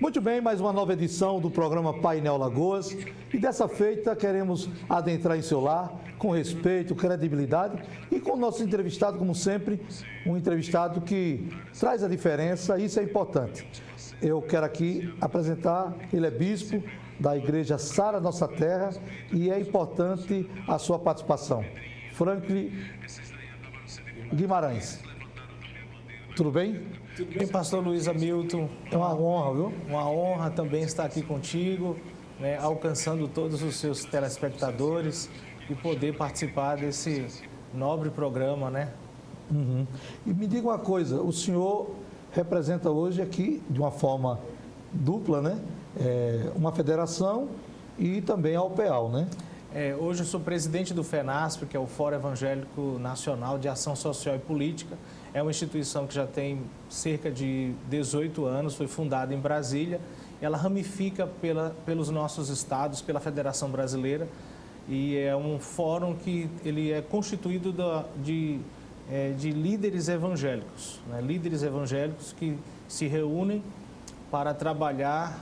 Muito bem, mais uma nova edição do programa Painel Lagoas. E dessa feita queremos adentrar em seu lar com respeito, credibilidade e com o nosso entrevistado, como sempre, um entrevistado que traz a diferença, isso é importante. Eu quero aqui apresentar, ele é bispo da Igreja Sara Nossa Terra e é importante a sua participação. Franklin Guimarães. Tudo bem? Tudo bem, pastor Luiz Hamilton? É uma honra, viu? Uma honra também estar aqui contigo, né, alcançando todos os seus telespectadores e poder participar desse nobre programa, né? Uhum. E me diga uma coisa, o senhor representa hoje aqui, de uma forma dupla, né? Uma federação e também a OPEAL, né? Hoje eu sou presidente do FENASP, que é o Fórum Evangélico Nacional de Ação Social e Política. É uma instituição que já tem cerca de 18 anos, foi fundada em Brasília. Ela ramifica pelos nossos estados, pela Federação Brasileira, e é um fórum que ele é constituído de líderes evangélicos, né? Líderes evangélicos que se reúnem para trabalhar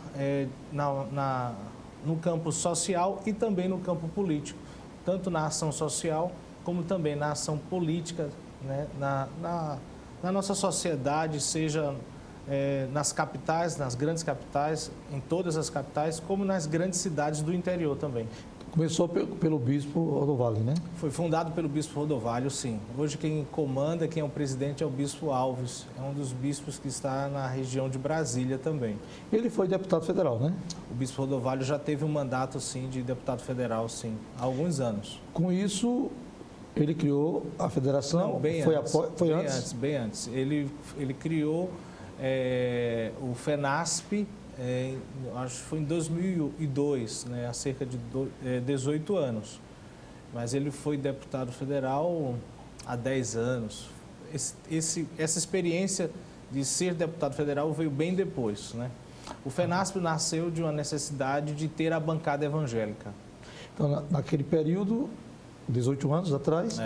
no campo social e também no campo político, tanto na ação social como também na ação política, né? Na nossa sociedade, seja nas capitais, nas grandes capitais, em todas as capitais, como nas grandes cidades do interior também. Começou pelo bispo Rodovalho, né? Foi fundado pelo bispo Rodovalho, sim. Hoje quem comanda, quem é o presidente é o bispo Alves, é um dos bispos que está na região de Brasília também. Ele foi deputado federal, né? O bispo Rodovalho já teve um mandato, sim, de deputado federal, sim, há alguns anos. Com isso, ele criou a federação? Não, bem antes. Bem antes. Ele criou o FENASP, acho que foi em 2002, né, há cerca de 18 anos. Mas ele foi deputado federal há 10 anos. Essa experiência de ser deputado federal veio bem depois, né? O FENASP nasceu de uma necessidade de ter a bancada evangélica. Então, naquele período, 18 anos atrás,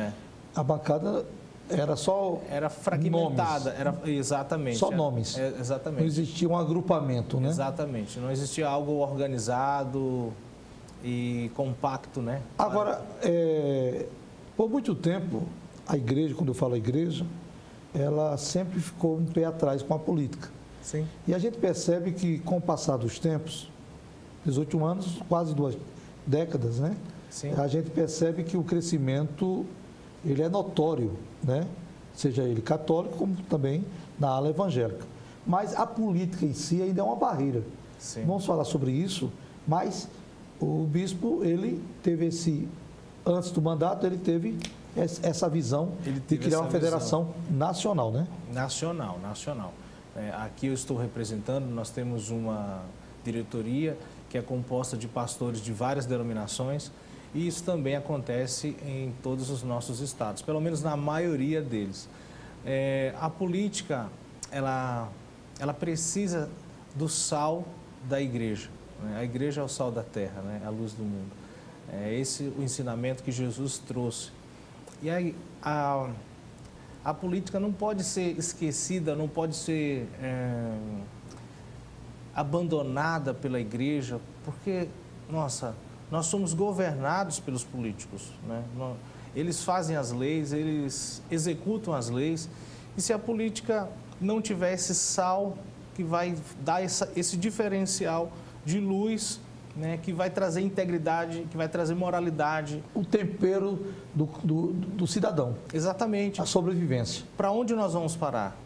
a bancada era só era fragmentada, exatamente. Só nomes. Exatamente. Não existia um agrupamento, né? Exatamente. Não existia algo organizado e compacto, né? Agora, por muito tempo, a igreja, quando eu falo igreja, ela sempre ficou um pé atrás com a política. Sim. E a gente percebe que, com o passar dos tempos, 18 anos, quase 2 décadas, né? Sim. A gente percebe que o crescimento ele é notório, né? Seja ele católico, como também na ala evangélica. Mas a política em si ainda é uma barreira. Sim. Vamos falar sobre isso, mas o bispo, ele teve antes do mandato, ele teve essa visão de criar uma federação nacional, né? Nacional. Aqui eu estou representando, nós temos uma diretoria que é composta de pastores de várias denominações, e isso também acontece em todos os nossos estados, pelo menos na maioria deles. A política, ela precisa do sal da igreja, né? A igreja é o sal da terra, né? A luz do mundo. É esse o ensinamento que Jesus trouxe. E aí, a política não pode ser esquecida, não pode ser abandonada pela igreja, porque, nós somos governados pelos políticos, né? Eles fazem as leis, eles executam as leis, e se a política não tiver esse sal que vai dar esse diferencial de luz, né, que vai trazer integridade, que vai trazer moralidade. O tempero do cidadão. Exatamente. A sobrevivência. Para onde nós vamos parar?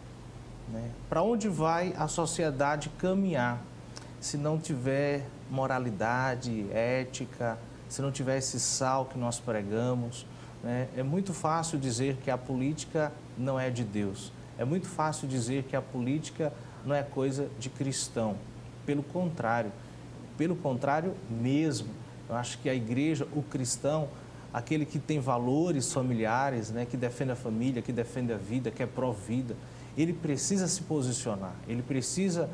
Né? Para onde vai a sociedade caminhar se não tiver moralidade, ética, se não tiver esse sal que nós pregamos, né? É muito fácil dizer que a política não é de Deus. É muito fácil dizer que a política não é coisa de cristão. Pelo contrário mesmo. Eu acho que a igreja, o cristão, aquele que tem valores familiares, né? Que defende a família, que defende a vida, que é pró-vida, ele precisa se posicionar, ele precisa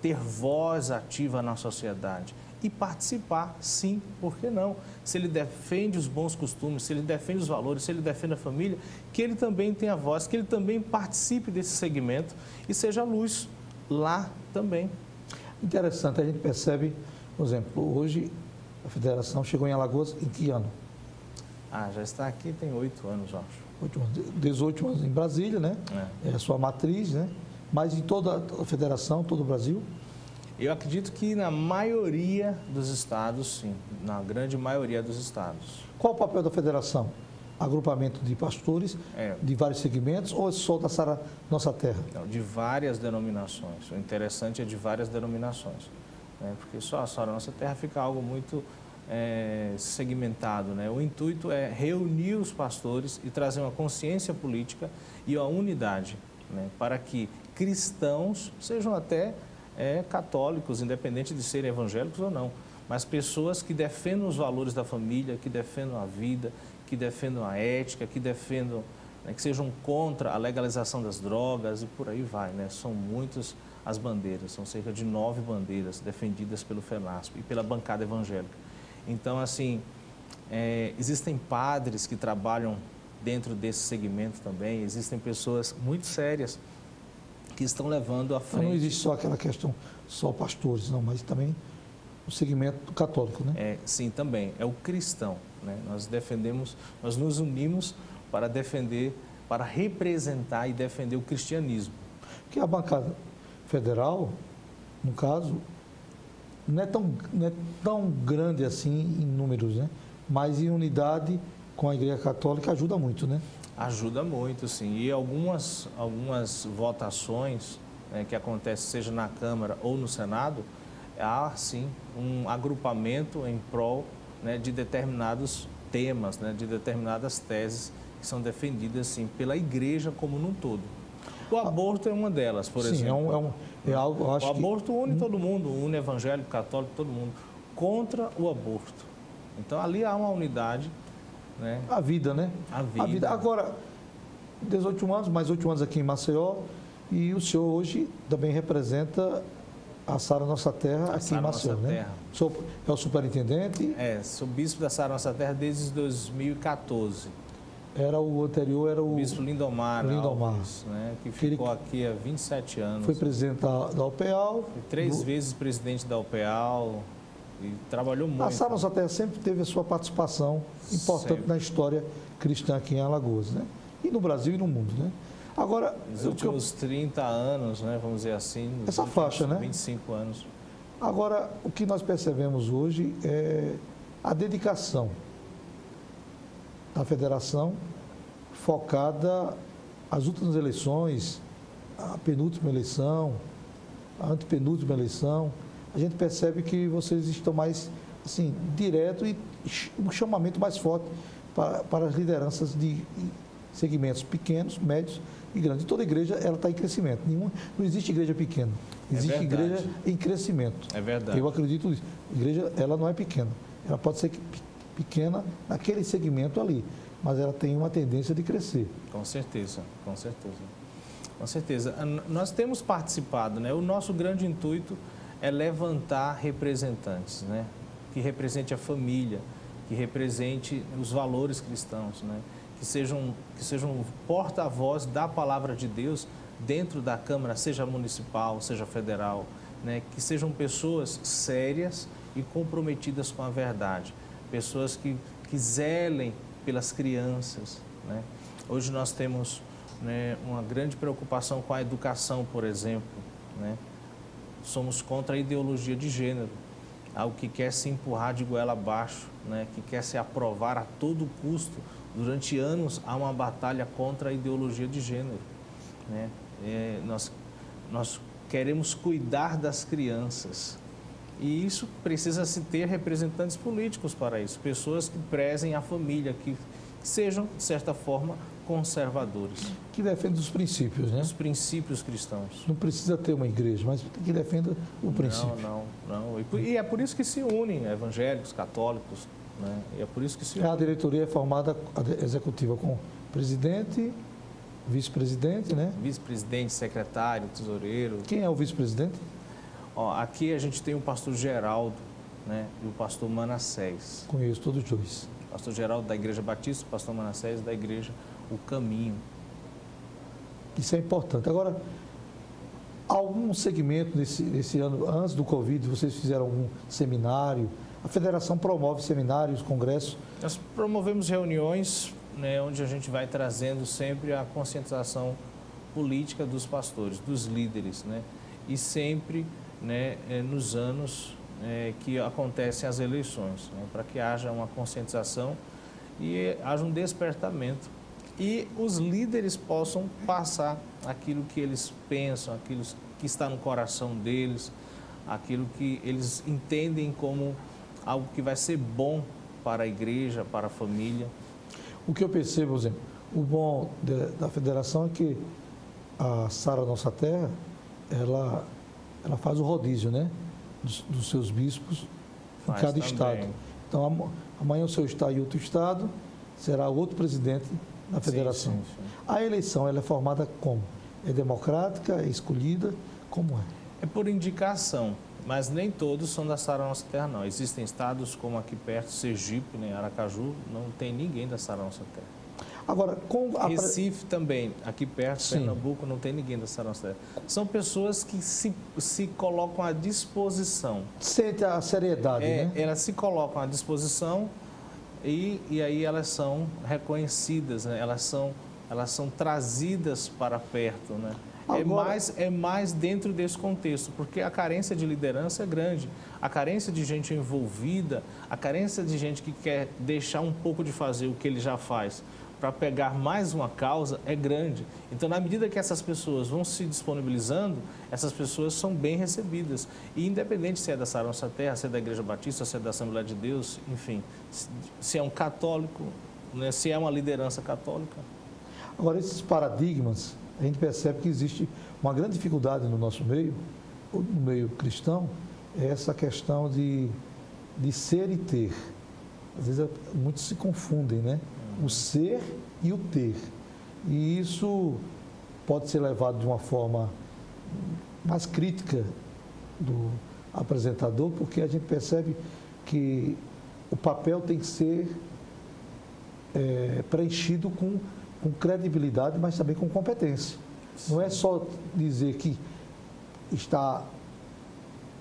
ter voz ativa na sociedade e participar, sim, por que não? Se ele defende os bons costumes, se ele defende os valores, se ele defende a família, que ele também tenha voz, que ele também participe desse segmento e seja luz lá também. Interessante, a gente percebe, por exemplo, hoje a federação chegou em Alagoas em que ano? Já está aqui tem 8 anos, eu acho. 18 anos em Brasília, né? É a sua matriz, né? Mas em toda a federação, todo o Brasil? Eu acredito que na maioria dos estados, sim. Na grande maioria dos estados. Qual o papel da federação? Agrupamento de pastores de vários segmentos ou é só da Sara Nossa Terra? Não, de várias denominações. O interessante é de várias denominações. Né? Porque só a Sara Nossa Terra fica algo muito segmentado. Né? O intuito é reunir os pastores e trazer uma consciência política e uma unidade, né? Para que cristãos sejam até católicos, independente de serem evangélicos ou não, mas pessoas que defendam os valores da família, que defendam a vida, que defendam a ética, que defendam, né, que sejam contra a legalização das drogas e por aí vai, né? São muitas as bandeiras, são cerca de 9 bandeiras defendidas pelo FENASP e pela bancada evangélica. Então, assim, existem padres que trabalham dentro desse segmento também, existem pessoas muito sérias que estão levando à frente. Não existe só aquela questão, só pastores, não, mas também o segmento católico, né? Sim, também. É o cristão, né? Nós defendemos, nós nos unimos para defender, para representar e defender o cristianismo. Porque a bancada federal, no caso, não é tão grande assim em números, né? Mas em unidade com a Igreja Católica ajuda muito, né? Ajuda muito, sim. E algumas votações, né, que acontecem, seja na Câmara ou no Senado, há, sim, um agrupamento em prol, né, de determinados temas, né, de determinadas teses que são defendidas, sim, pela Igreja como num todo. O aborto é uma delas, por exemplo. É algo, eu acho o aborto une todo mundo, une evangélico, católico, todo mundo, contra o aborto. Então, ali há uma unidade, né? A vida, né? A vida. Agora, 18 anos, mais 8 anos aqui em Maceió, e o senhor hoje também representa a Sara Nossa Terra aqui em Maceió, né? O senhor é o superintendente? Sou bispo da Sara Nossa Terra desde 2014. O anterior era o bispo Lindomar Alves, né, que ficou aqui há 27 anos. Foi presidente da UPEAL. Foi 3 vezes presidente da UPEAL e trabalhou muito. A Sara Nossa Terra sempre teve a sua participação importante na história cristã aqui em Alagoas, né? E no Brasil e no mundo, né? Agora, nos últimos 30 anos, né, vamos dizer assim, essa faixa, né? 25 anos. Agora, o que nós percebemos hoje é a dedicação da federação focada às últimas eleições, a penúltima eleição, a antepenúltima eleição. A gente percebe que vocês estão mais, assim, direto e um chamamento mais forte para as lideranças de segmentos pequenos, médios e grandes. Toda igreja ela está em crescimento. Não existe igreja pequena. Existe igreja em crescimento. É verdade. Eu acredito nisso. A igreja ela não é pequena. Ela pode ser pequena naquele segmento ali, mas ela tem uma tendência de crescer. Com certeza, com certeza. Com certeza. Nós temos participado, né? O nosso grande intuito é levantar representantes, né? Que represente a família, que represente os valores cristãos, né? Que sejam porta-voz da palavra de Deus dentro da Câmara, seja municipal, seja federal, né? Que sejam pessoas sérias e comprometidas com a verdade. Pessoas que zelem pelas crianças, né? Hoje nós temos, né, uma grande preocupação com a educação, por exemplo, né? Somos contra a ideologia de gênero, algo que quer se empurrar de goela abaixo, né? Que quer se aprovar a todo custo. Durante anos há uma batalha contra a ideologia de gênero, né? Nós queremos cuidar das crianças. E isso precisa se ter representantes políticos para isso, pessoas que prezem a família, que sejam, de certa forma, conservadores. Que defendem os princípios, né? Os princípios cristãos. Não precisa ter uma igreja, mas que defenda o princípio. Não. E é por isso que se unem evangélicos, católicos, né? E é por isso que se unem. A diretoria é formada, a executiva, com presidente, vice-presidente, né? Vice-presidente, secretário, tesoureiro. Quem é o vice-presidente? Aqui a gente tem o pastor Geraldo, né, e o pastor Manassés. Conheço todos os dois. Pastor Geraldo da Igreja Batista, o pastor Manassés da Igreja O Caminho. Isso é importante. Agora, Algum segmento nesse ano, antes do Covid, vocês fizeram algum seminário? A federação promove seminários, congressos? Nós promovemos reuniões, né, onde a gente vai trazendo sempre a conscientização política dos pastores, dos líderes, né? E sempre, né, nos anos que acontecem as eleições, né, para que haja uma conscientização e haja um despertamento e os líderes possam passar aquilo que eles pensam, aquilo que está no coração deles, aquilo que eles entendem como algo que vai ser bom para a igreja, para a família. O que eu percebo, por exemplo, o bom da federação é que a Sara Nossa Terra, ela faz o rodízio, né, dos seus bispos em cada também. estado. Então, amanhã o seu está em outro estado, será outro presidente da federação. Sim. A eleição, ela é formada como? É democrática, é escolhida, como é? É por indicação, mas nem todos são da Sara Nossa Terra, não. Existem estados como aqui perto, Sergipe, né, Aracaju, não tem ninguém da Sara Nossa Terra. Agora, Recife também, aqui perto, Sim. Pernambuco, não tem ninguém da Sara Nossa Terra. São pessoas que se colocam à disposição. Sente a seriedade, né? Elas se colocam à disposição e aí elas são reconhecidas, né? Elas são trazidas para perto, né? Agora... É mais dentro desse contexto, porque a carência de liderança é grande, a carência de gente envolvida, a carência de gente que quer deixar um pouco de fazer o que ele já faz para pegar mais uma causa é grande. Então, na medida que essas pessoas vão se disponibilizando, essas pessoas são bem recebidas. E independente se é da Sara Nossa Terra, se é da Igreja Batista, se é da Assembleia de Deus, enfim, se é um católico, né, se é uma liderança católica. Agora, esses paradigmas, a gente percebe que existe uma grande dificuldade no nosso meio, no meio cristão, é essa questão de ser e ter. Às vezes muitos se confundem, né? O ser e o ter. E isso pode ser levado de uma forma mais crítica do apresentador, porque a gente percebe que o papel tem que ser preenchido com credibilidade, mas também com competência. Não é só dizer que está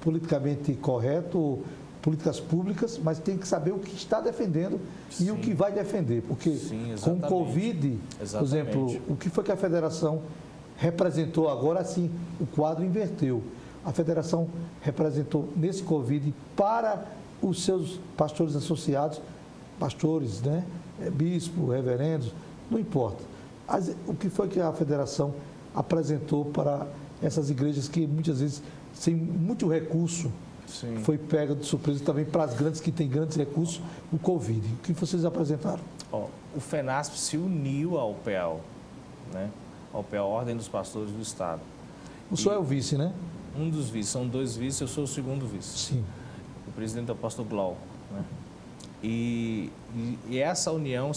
politicamente correto, políticas públicas, mas tem que saber o que está defendendo e o que vai defender. Porque com o Covid, por exemplo, o que foi que a federação representou agora, assim, o quadro inverteu. A federação representou nesse Covid para os seus pastores associados, pastores, né, bispo, reverendos, não importa. O que foi que a federação apresentou para essas igrejas que muitas vezes, sem muito recurso, Sim. foi pega de surpresa também para as grandes que têm grandes recursos, o Covid. O que vocês apresentaram? O FENASP se uniu ao OPEAL, né? Ao OPEAL, Ordem dos Pastores do Estado. O senhor é o vice, né? Um dos vices, são 2 vices, eu sou o segundo vice. Sim. O presidente é o pastor Glauco, né? E essa união,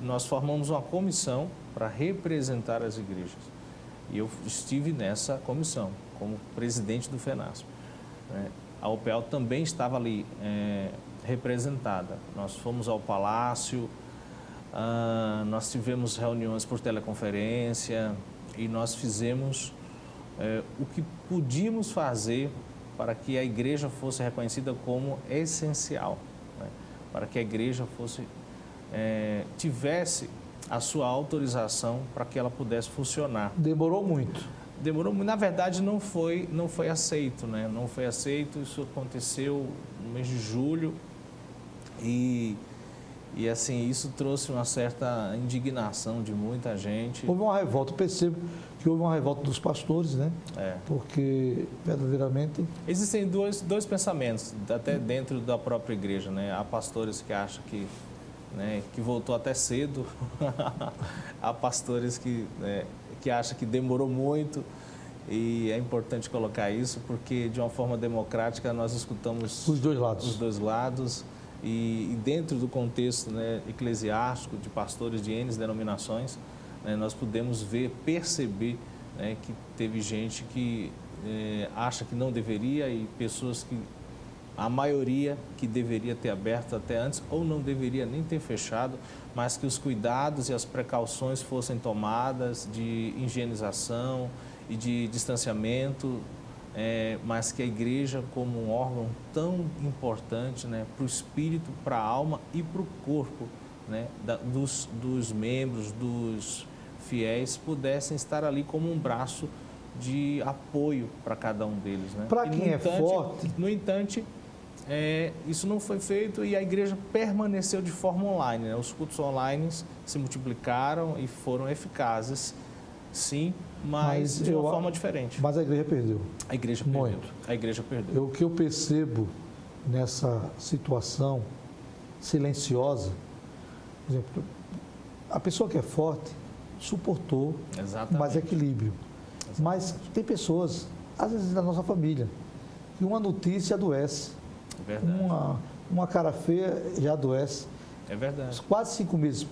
nós formamos uma comissão para representar as igrejas. E eu estive nessa comissão, como presidente do FENASP. A OPEAL também estava ali representada. Nós fomos ao Palácio, nós tivemos reuniões por teleconferência e nós fizemos o que podíamos fazer para que a igreja fosse reconhecida como essencial, né? Para que a igreja tivesse a sua autorização para que ela pudesse funcionar. Demorou muito. Demorou muito. Na verdade, não foi aceito, né? Não foi aceito. Isso aconteceu no mês de julho e assim, isso trouxe uma certa indignação de muita gente. Houve uma revolta, eu percebo que houve uma revolta dos pastores, né? Porque, verdadeiramente... Existem dois pensamentos, até dentro da própria igreja, né? Há pastores que acham que voltou até cedo, há pastores que acham que demorou muito, e é importante colocar isso, porque de uma forma democrática nós escutamos os dois lados, e dentro do contexto, né, eclesiástico, de pastores de N denominações, né, nós pudemos perceber, né, que teve gente que acha que não deveria e pessoas que, a maioria que deveria ter aberto até antes ou não deveria nem ter fechado, mas que os cuidados e as precauções fossem tomadas de higienização e de distanciamento, mas que a igreja, como um órgão tão importante, né, para o espírito, para a alma e para o corpo, né, dos membros, dos fiéis, pudessem estar ali como um braço de apoio para cada um deles. Né? Para quem é forte... No entanto, isso não foi feito e a igreja permaneceu de forma online. Né? Os cultos online se multiplicaram e foram eficazes, sim, mas de uma forma diferente. Mas a igreja perdeu. A igreja perdeu. Muito. A igreja perdeu. O que eu percebo nessa situação silenciosa, por exemplo, a pessoa que é forte suportou mais equilíbrio. Exatamente. Mas tem pessoas, às vezes da nossa família, que uma notícia adoece. É verdade. Uma cara feia já adoece. É verdade. Quase 5 meses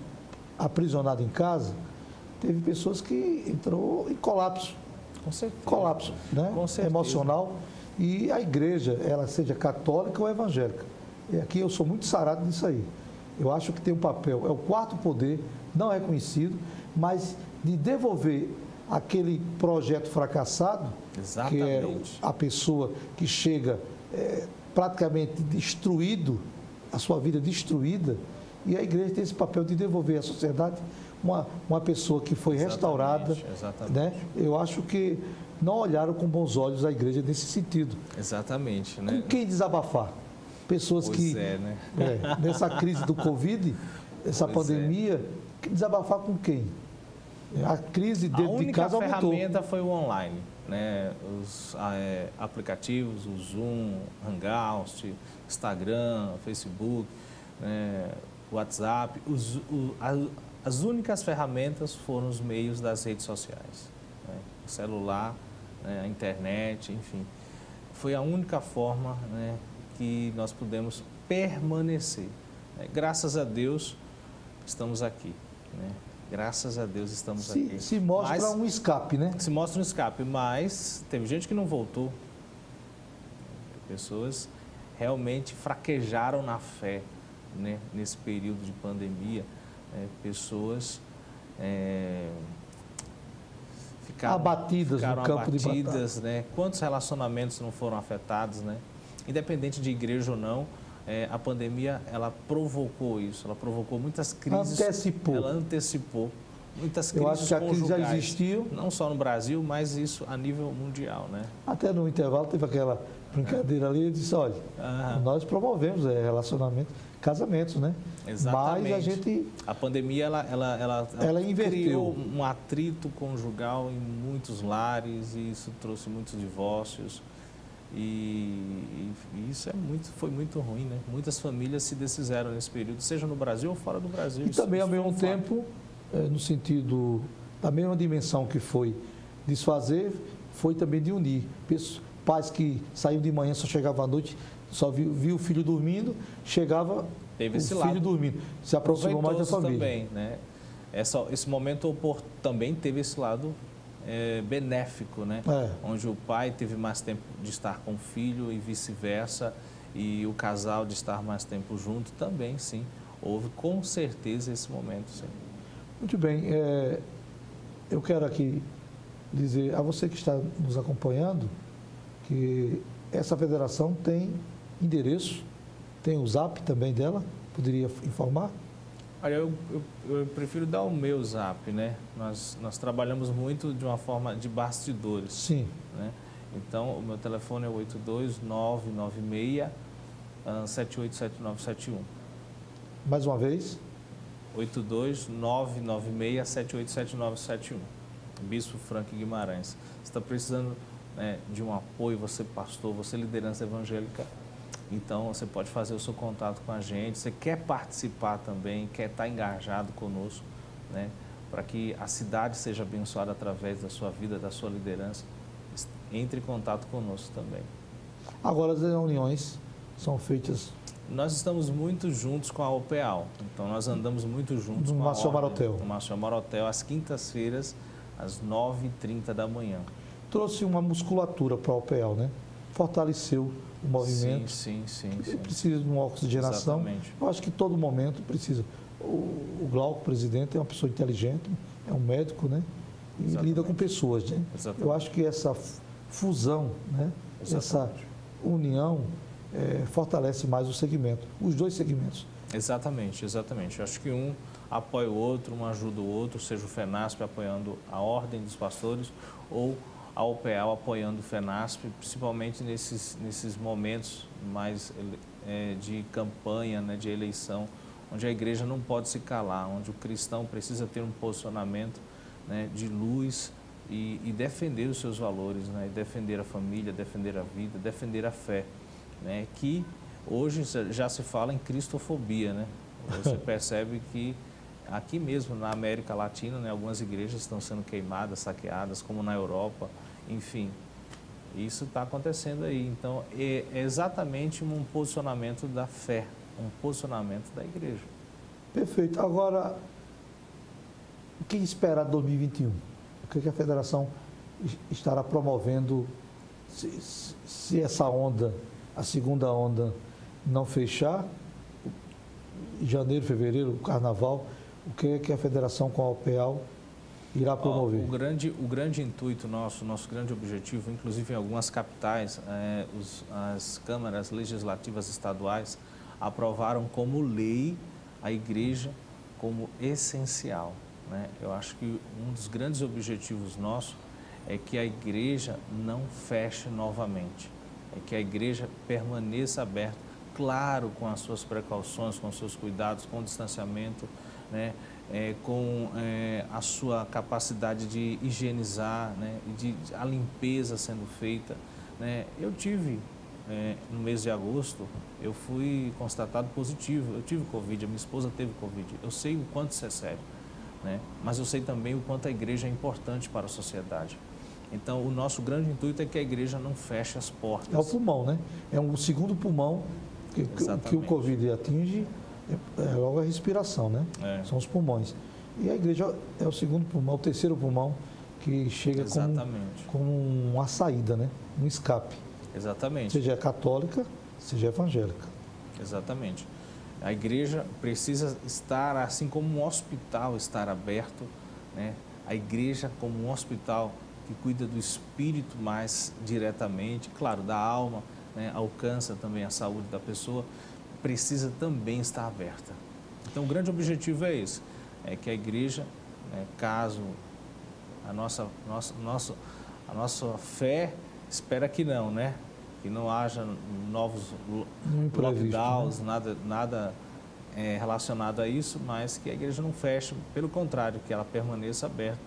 aprisionado em casa, teve pessoas que entrou em colapso. Com certeza. Colapso, né? Com certeza. Emocional. E a igreja, ela seja católica ou evangélica. E aqui eu sou muito sarado nisso aí. Eu acho que tem um papel, é o quarto poder, não reconhecido, mas de devolver aquele projeto fracassado, exatamente, que é a pessoa que chega praticamente destruído, a sua vida destruída, e a igreja tem esse papel de devolver à sociedade uma pessoa que foi restaurada. Exatamente. Né? Eu acho que não olharam com bons olhos a igreja nesse sentido. Exatamente. Né? Com quem desabafar? Pessoas pois que, né? Nessa crise do Covid, essa pandemia, desabafar com quem? A crise dentro de casa aumentou. A única ferramenta foi o online, né? Os aplicativos, o Zoom, Hangout, Instagram, Facebook, WhatsApp. As únicas ferramentas foram os meios das redes sociais, né? O celular, a internet, enfim. Foi a única forma, né, que nós pudemos permanecer. Graças a Deus, estamos aqui, né? Graças a Deus estamos aqui. Se mostra um escape, né? Se mostra um escape, mas teve gente que não voltou. Pessoas realmente fraquejaram na fé, né, nesse período de pandemia. Pessoas ficaram abatidas no campo de batalha. Né? Quantos relacionamentos não foram afetados, né? Independente de igreja ou não, a pandemia, ela provocou isso, ela provocou muitas crises. Ela antecipou muitas crises. Eu acho que a crise já existiu. Não só no Brasil, mas isso a nível mundial, né? Até no intervalo teve aquela brincadeira ali, eu disse, olha, nós promovemos relacionamento, casamentos, né? Exatamente. Mas a pandemia, ela inverteu. Criou um atrito conjugal em muitos lares e isso trouxe muitos divórcios. E isso foi muito ruim, né? Muitas famílias se desfizeram nesse período, seja no Brasil ou fora do Brasil. E também, ao mesmo tempo, no sentido da mesma dimensão que foi desfazer, foi também de unir. Pais que saíam de manhã, só chegavam à noite, só viu o filho dormindo, chegava teve esse filho dormindo. Se aproximou mais da família. Também, né? Esse momento também teve esse lado benéfico, né? Onde o pai teve mais tempo de estar com o filho e vice-versa, e o casal de estar mais tempo junto também, sim. Houve com certeza esse momento, sim. Muito bem. Eu quero aqui dizer a você que está nos acompanhando que essa federação tem endereço, tem o zap também dela, poderia informar? Olha, eu prefiro dar o meu zap, né? Nós trabalhamos muito de uma forma de bastidores. Sim. Né? Então, o meu telefone é 82996-787971. Mais uma vez? 82996-787971. Bispo Frank Guimarães. Você está precisando, né, de um apoio, você pastor, você liderança evangélica, então você pode fazer o seu contato com a gente. Você quer participar também, quer estar engajado conosco, né, para que a cidade seja abençoada através da sua vida, da sua liderança, entre em contato conosco também. Agora as reuniões são feitas... Nós estamos muito juntos com a OPEAL, então nós andamos muito juntos com a Maceió Hotel. No Maceió Hotel, às quintas-feiras, às 9h30 da manhã. Trouxe uma musculatura para a OPEAL, né? Fortaleceu o movimento. Sim. Precisa de uma oxigenação. Exatamente. Eu acho que todo momento precisa. O Glauco, presidente, é uma pessoa inteligente, é um médico, né? e Exatamente. lida com pessoas, né? Exatamente. Eu acho que essa fusão, né? Essa união fortalece mais o segmento, os dois segmentos. Exatamente, exatamente. Eu acho que um apoia o outro, um ajuda o outro, seja o FENASP apoiando a Ordem dos Pastores ou a OPEAL apoiando o FENASP, principalmente nesses momentos mais de campanha, né, de eleição, onde a igreja não pode se calar, onde o cristão precisa ter um posicionamento, né, de luz e defender os seus valores, né, e defender a família, defender a vida, defender a fé, né, que hoje já se fala em cristofobia, né? Você percebe que aqui mesmo na América Latina, né, algumas igrejas estão sendo queimadas, saqueadas, como na Europa, enfim, isso está acontecendo aí. Então, é exatamente um posicionamento da fé, um posicionamento da igreja. Perfeito. Agora, o que esperar de 2021? O que a federação estará promovendo se essa onda, a segunda onda, não fechar? Janeiro, fevereiro, o carnaval, o que a federação com a OPEAL irá promover? O grande intuito nosso grande objetivo, inclusive em algumas capitais, as câmaras legislativas estaduais aprovaram como lei a igreja como essencial, né? Eu acho que um dos grandes objetivos nossos é que a igreja não feche novamente, é que a igreja permaneça aberta, claro, com as suas precauções, com os seus cuidados, com o distanciamento, né? Com a sua capacidade de higienizar, né? E a limpeza sendo feita, né? Eu tive, no mês de agosto, eu fui constatado positivo, eu tive Covid, a minha esposa teve Covid, eu sei o quanto isso é sério, né? Mas eu sei também o quanto a igreja é importante para a sociedade. Então, o nosso grande intuito é que a igreja não feche as portas. É o pulmão, né? É um segundo pulmão que o Covid atinge, é logo a respiração, né? São os pulmões. E a igreja é o segundo pulmão, o terceiro pulmão, que chega como uma saída, né? Um escape. Exatamente. Seja católica, seja evangélica. Exatamente. A igreja precisa estar, assim como um hospital estar aberto, né? A igreja como um hospital que cuida do espírito mais diretamente, claro, da alma, né? Alcança também a saúde da pessoa, precisa também estar aberta. Então, o grande objetivo é esse, é que a igreja, né, caso a nossa fé espera que não, né? Que não haja novos lockdowns, né? nada relacionado a isso, mas que a igreja não feche, pelo contrário, que ela permaneça aberta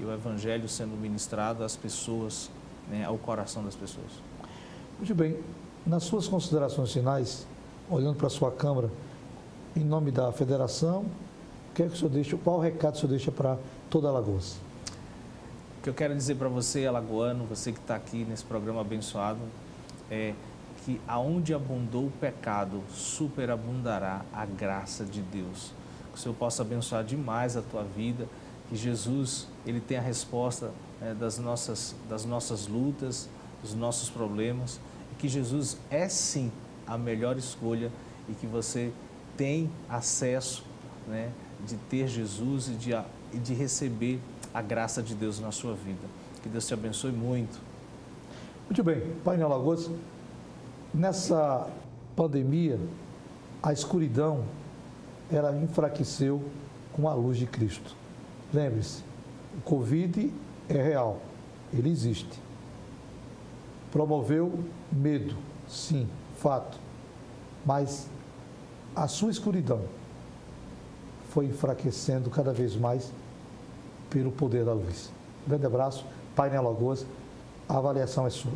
e o evangelho sendo ministrado às pessoas, né, ao coração das pessoas. Muito bem. Nas suas considerações finais, olhando para a sua Câmara, em nome da Federação, qual o recado que o senhor deixa para toda Alagoas? O que eu quero dizer para você, alagoano, você que está aqui nesse programa abençoado, é que aonde abundou o pecado, superabundará a graça de Deus. Que o Senhor possa abençoar demais a tua vida, que Jesus, Ele tem a resposta das nossas lutas, dos nossos problemas, e que Jesus é sim a melhor escolha e que você tem acesso, né, de ter Jesus e de receber a graça de Deus na sua vida. Que Deus te abençoe muito. Muito bem, Painel Alagoas, nessa pandemia, a escuridão, ela enfraqueceu com a luz de Cristo. Lembre-se, o Covid é real, ele existe. Promoveu medo, sim, fato, mas a sua escuridão foi enfraquecendo cada vez mais pelo poder da luz. Um grande abraço, Painel Alagoas, a avaliação é sua.